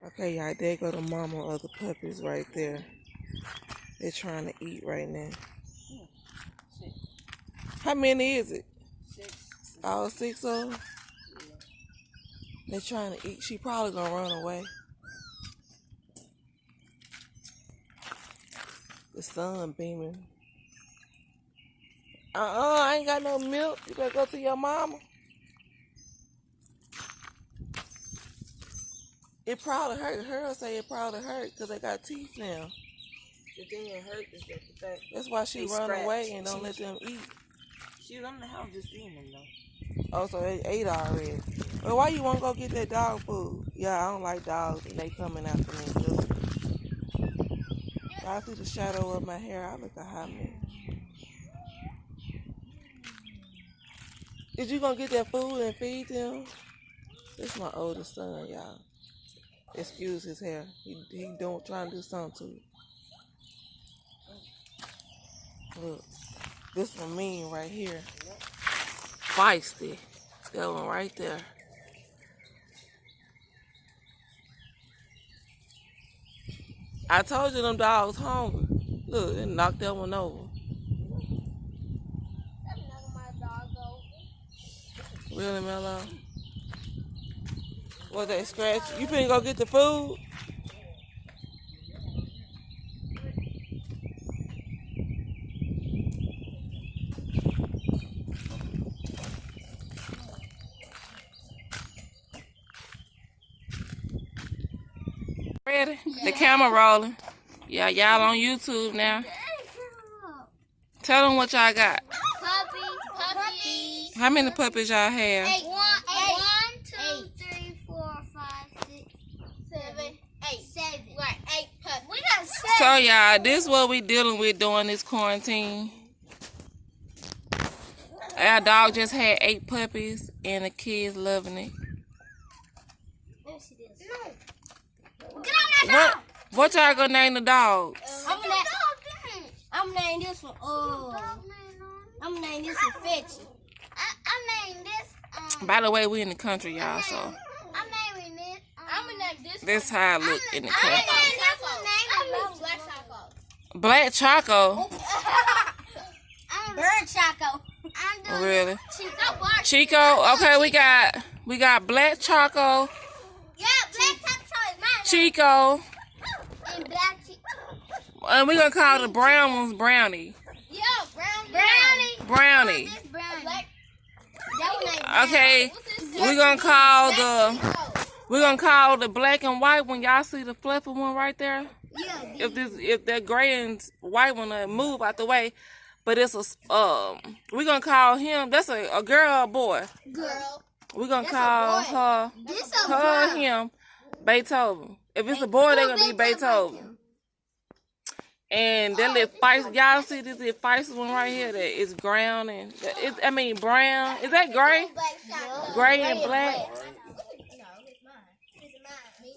Okay, y'all, there go the mama of the puppies right there. They're trying to eat right now. How many is it? 6. All 6 of them? Yeah. They're trying to eat. She probably gonna run away. The sun beaming. I ain't got no milk. You better go to your mama. It probably hurt. Her say it probably hurt because they got teeth now. The thing that hurt is that the fact that's why she run away and don't let them eat. She was in the house just eating them though. Oh, so they ate already. Well, why you want to go get that dog food? Yeah, I don't like dogs and they coming after me too. I see the shadow of my hair. I look a hot mess. Is you gonna get that food and feed them? This is my oldest son, y'all. Excuse his hair. He don't trying to do something to it. Look, this one mean right here. Feisty. That one right there. I told you them dogs hungry. Look, they knocked that one over. Really, Mello? What, they scratch? You finna go get the food? Ready? Yeah. The camera rolling. Yeah, y'all on YouTube now. Tell them what y'all got. Puppies. How many puppies y'all have? 8. 1, 2, 3, 4, 5, 6, 7, 8. 7. Right, 8 puppies. We got 7. So y'all, this is what we dealing with during this quarantine. Our dog just had 8 puppies and the kids loving it. What y'all gonna name the dogs? I'm gonna name this one. I'm gonna name this one Fetchy. I'm naming this. By the way, we in the country, y'all. So I'm naming this. I'm gonna name this. This how I look in the country. Black Choco. Black Choco. Bird Choco. Really? Chico. Okay, we got Black Choco. Yeah, Black Choco is mine. Chico. And Black Chico. And we're going to call the brown ones Brownie. Yeah, Brownie. Brownie. Brownie. Okay, we're going to call the black and white one. Y'all see the fluffy one right there? Yeah. If that gray and white one move out the way, but it's a we're going to call him, that's a girl or a boy? Girl. We're going to call him Beethoven. If it's a boy, they're going to be Beethoven. And that little feisty, y'all see this little feisty one right here that is brown and, brown. Is that gray? Gray and black?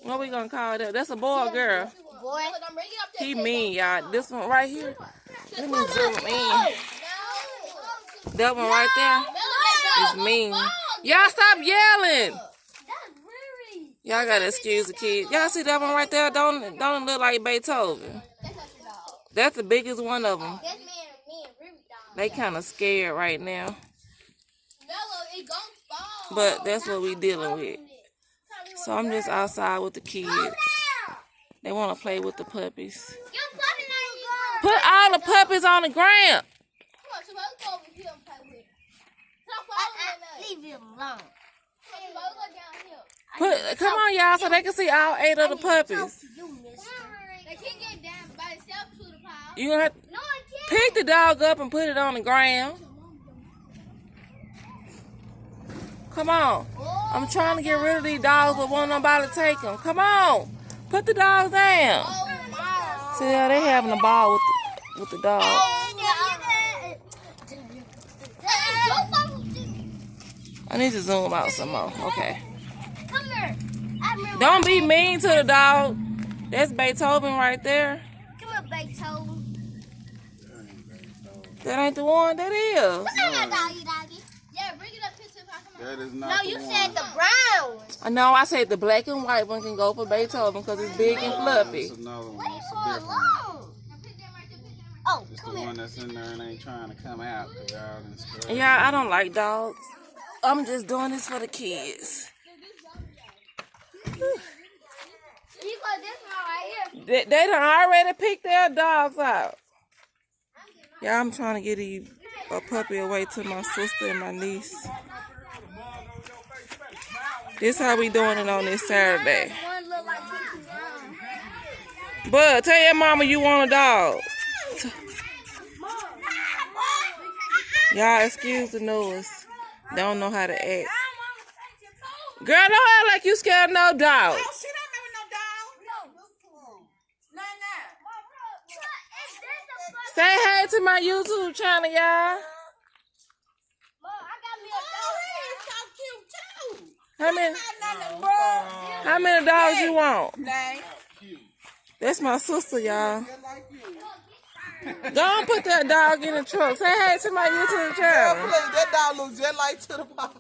What we going to call that? That's a boy or girl? Boy. He mean, y'all. This one right here. Let me zoom in. That one right there is mean. Y'all stop yelling. Y'all gotta excuse the kids. Y'all see that one right there? Don't it look like Beethoven? That's the biggest one of them. They kind of scared right now. But that's what we dealing with. So I'm just outside with the kids. They want to play with the puppies. Put all the puppies on the ground. Leave him alone. Come on, y'all, so they can see all 8 of the puppies. They can't get down by themselves to the pile. You gonna have to pick the dog up and put it on the ground. Come on. I'm trying to get rid of these dogs, but won't nobody take them. Come on. Put the dogs down. See, yeah, they having a ball with the dog. I need to zoom out some more. Okay. Come here. Don't be mean to the dog. That's Beethoven right there. Come here, Beethoven. That ain't the one. That is. What's that doggy? Yeah, bring it up here to the That is not No, the you one. said the brown one. I know I said the black and white one can go for Beethoven because it's big and fluffy. It's another one. Leave It's her a different one. alone. Oh, It's the come here. one that's in there and ain't trying to come out. Cause y'all done screwed Yeah, I don't like dogs. I'm just doing this for the kids. You got this one right here. They done already picked their dogs out. Yeah, I'm trying to get a puppy away to my sister and my niece. This how we doing it on this Saturday. One look like Puppies. Bud, tell your mama you want a dog. Y'all excuse the noise. Don't know how to act. Girl, don't act like you scared of no dog. Say hey to my YouTube channel, y'all. How many dogs you want? That's my sister, y'all. Don't put that dog in the truck. Say hey to my YouTube channel. That dog looks just like to the pop.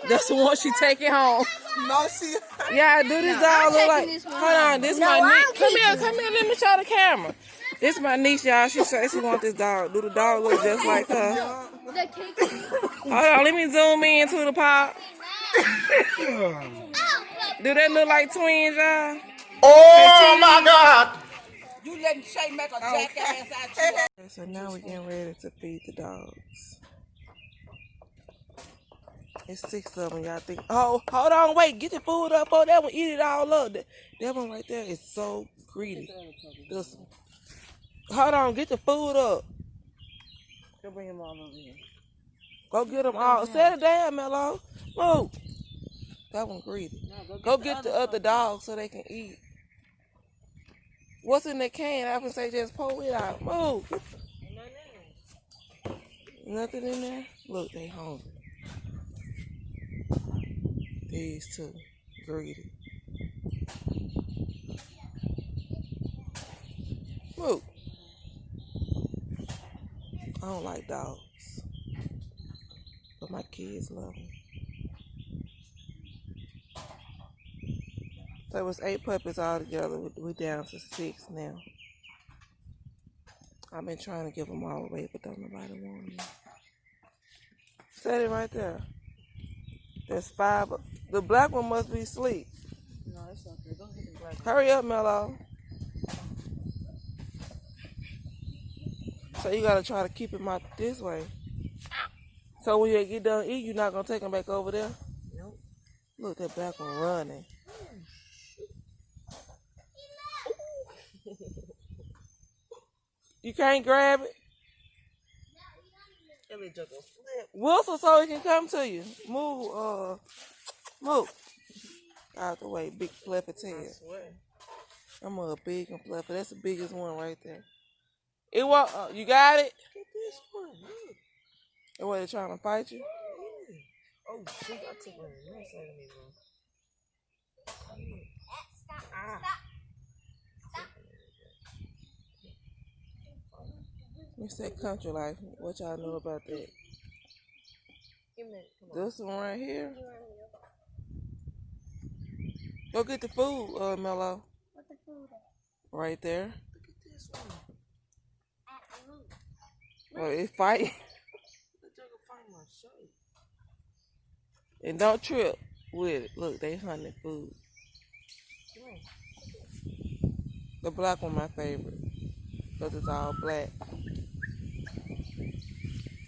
That's the one she taking home. No, see. Yeah, do this dog look like? Hold on, this my niece. Come here, let me show the camera. This my niece, y'all. She said she want this dog. Do the dog look just like her? Hold on, let me zoom in to the pop. Do they look like twins, y'all? Oh my God! You letting Shay make a jackass out you. So now we're getting ready to feed the dogs. It's 6 of them, y'all think. Oh, hold on, wait. Get the food up. Oh, that one eat it all up. That one right there is so greedy. This one. Hold on, get the food up. Go bring him all over here. Go get them all. Set it down, Mello. Move. That one greedy. No, Go get the other dogs so they can eat. What's in the can? I can say just pull it out. Move. Nothing in there? Look, they hungry. These two. Greedy. Move. I don't like dogs. But my kids love them. So it was 8 puppies all together. We're down to 6 now. I've been trying to give them all away, but don't nobody want them. Set it right there. There's 5. The black one must be asleep. No, it's okay. Go get the black one. Hurry up, Mello. So you gotta try to keep him out this way. So when you get done eating, you're not gonna take him back over there? Nope. Look, that black one running. You can't grab it? That little joke will flip. Whistle so he can come to you. Move, move. Out the way, big fluffy tail. I swear. I'm a big and fluffy. That's the biggest one right there. It was, you got it? Get this one. Look. And what, they trying to fight you? Oh, shoot. I took one of the next out of me, bro. Stop. It's that country life. What y'all know about that? Give me that. Come on. This one right here. Go get the food, Mello. What the food at? Right there. Look at this one. At the root. Oh, it's fighting. The joke will find my shirt. And don't trip with it. Look, they hunting food. Come on. The black one my favorite. Because it's all black.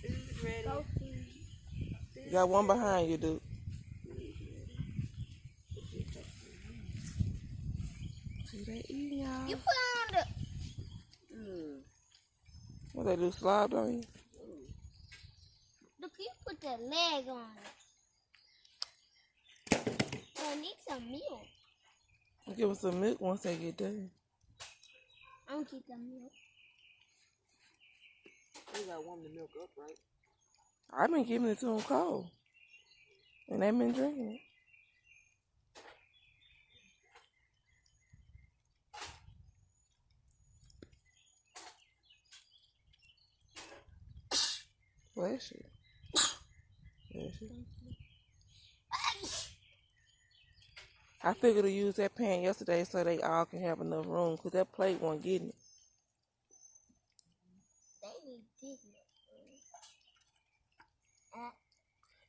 Food ready. Go food. You got one behind you, dude. See, they eating, y'all. You put on the. What they do, slob on you? Look, you put the leg on it. I need some milk. I'll give them some milk once they get done. I don't keep the milk. You gotta warm the milk up, right? I've been giving it to them cold. And they've been drinking it. Bless you. Bless you. I figured to use that pan yesterday so they all can have enough room because that plate wasn't getting it.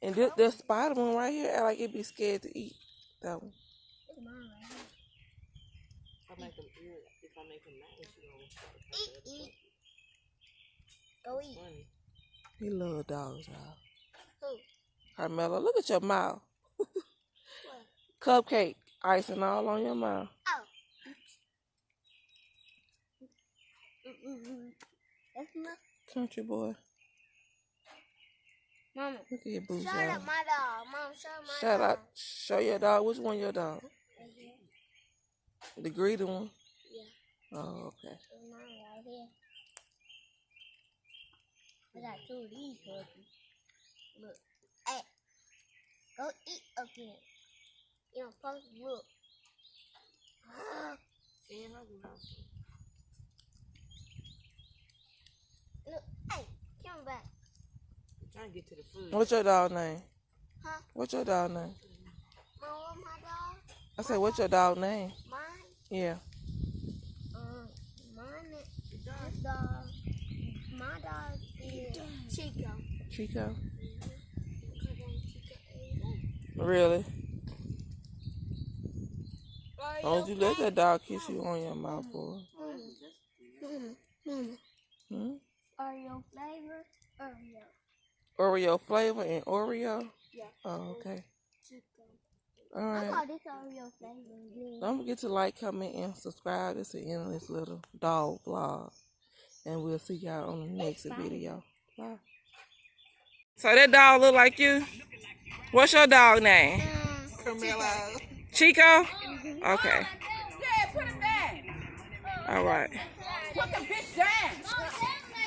And this spider one right here, act like it be scared to eat that one. If I make them nice, Eat. Go eat. funny. He love dogs, y'all. Who? Carmelo, look at your mouth. Cupcake icing all on your mouth. Oh. That's enough. Country boy. Mama. Look at your boots, Shut y'all. up, my dog. Mom, show my Shut dog. up. Show your dog. Which one your dog? Right here. The greedy one? Yeah. Oh, okay. There's mine right here. I got two of these puppies. Look. Hey. Go eat again. You don't supposed to look. Look. Hey. Come back. I'm trying to get to the food. What's your dog name? Huh? What's your dog name? Mama, my dog? I said, what's your dog name? Mine? Yeah. Mine is this dog. My dog is Chico. Chico? Because Chico ate Really? it. Don't you let that dog kiss you on your mouth, boy. Mama. Hmm? Oreo flavor? Oreo. Oreo flavor and Oreo? Yeah. Oh, okay. Chico. All I right. call this Oreo flavor. Don't forget to like, comment, and subscribe. This is the end of this little dog vlog. And we'll see y'all on the next video. Bye. So that dog look like you? What's your dog name? Carmelo. Chico? Okay. Dad, put it back. All right. Put the bitch down.